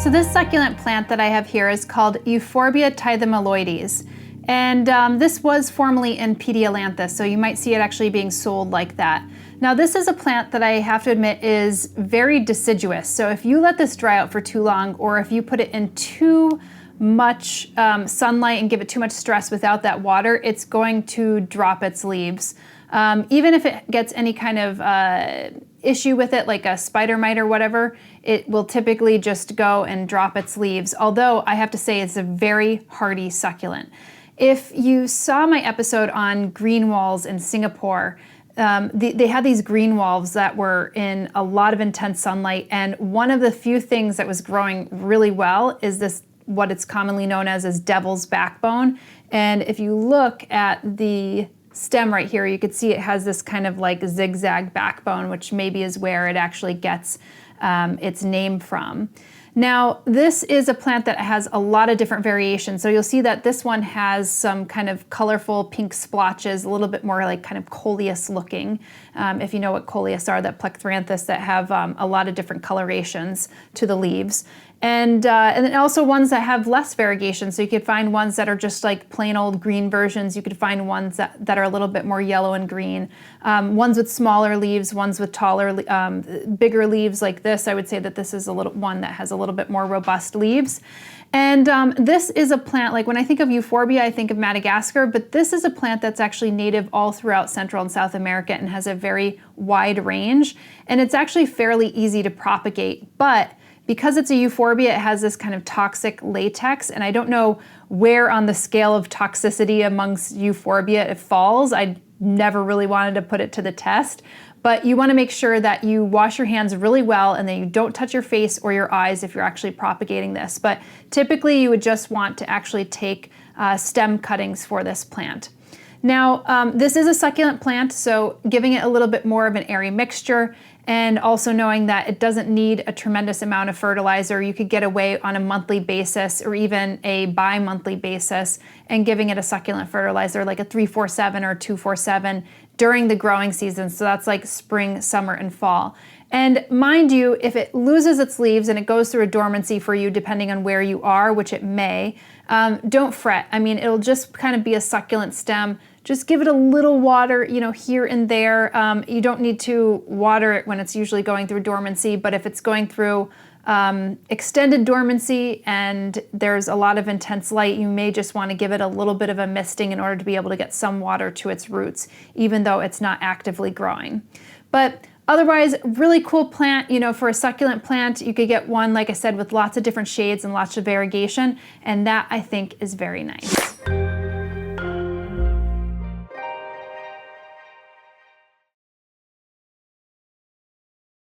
So this succulent plant that I have here is called Euphorbia tithymaloides. And this was formerly in Pediolanthus, so you might see it actually being sold like that. Now this is a plant that I have to admit is very deciduous. So if you let this dry out for too long, or if you put it in too much sunlight and give it too much stress without that water, it's going to drop its leaves. Even if it gets any kind of issue with it, like a spider mite or whatever, it will typically just go and drop its leaves. Although I have to say it's a very hardy succulent. If you saw my episode on green walls in Singapore, they had these green walls that were in a lot of intense sunlight, and one of the few things that was growing really well is this, what it's commonly known as devil's backbone. And if you look at the stem right here, you could see it has this kind of like zigzag backbone, which maybe is where it actually gets its name from. Now, this is a plant that has a lot of different variations. So you'll see that this one has some kind of colorful pink splotches, a little bit more like kind of coleus looking. If you know what coleus are, that plectranthus that have a lot of different colorations to the leaves. And then also ones that have less variegation. So you could find ones that are just like plain old green versions. You could find ones that are a little bit more yellow and green. Ones with smaller leaves, ones with taller, bigger leaves like this. I would say that this is a little one that has a little bit more robust leaves. And this is a plant, like when I think of Euphorbia, I think of Madagascar, but this is a plant that's actually native all throughout Central and South America and has a very wide range. And it's actually fairly easy to propagate, but because it's a euphorbia, it has this kind of toxic latex, and I don't know where on the scale of toxicity amongst euphorbia it falls. I never really wanted to put it to the test, but you want to make sure that you wash your hands really well and that you don't touch your face or your eyes if you're actually propagating this. But typically you would just want to actually take stem cuttings for this plant. Now, this is a succulent plant, so giving it a little bit more of an airy mixture, and also knowing that it doesn't need a tremendous amount of fertilizer. You could get away on a monthly basis or even a bi-monthly basis and giving it a succulent fertilizer like a 347 or 247 during the growing season. So that's like spring, summer, and fall. And mind you, if it loses its leaves and it goes through a dormancy for you, depending on where you are, which it may, don't fret. I mean, it'll just kind of be a succulent stem. Just give it a little water, you know, here and there. You don't need to water it when it's usually going through dormancy, but if it's going through extended dormancy and there's a lot of intense light, you may just want to give it a little bit of a misting in order to be able to get some water to its roots, even though it's not actively growing. But otherwise, really cool plant, you know, for a succulent plant. You could get one, like I said, with lots of different shades and lots of variegation, and that I think is very nice.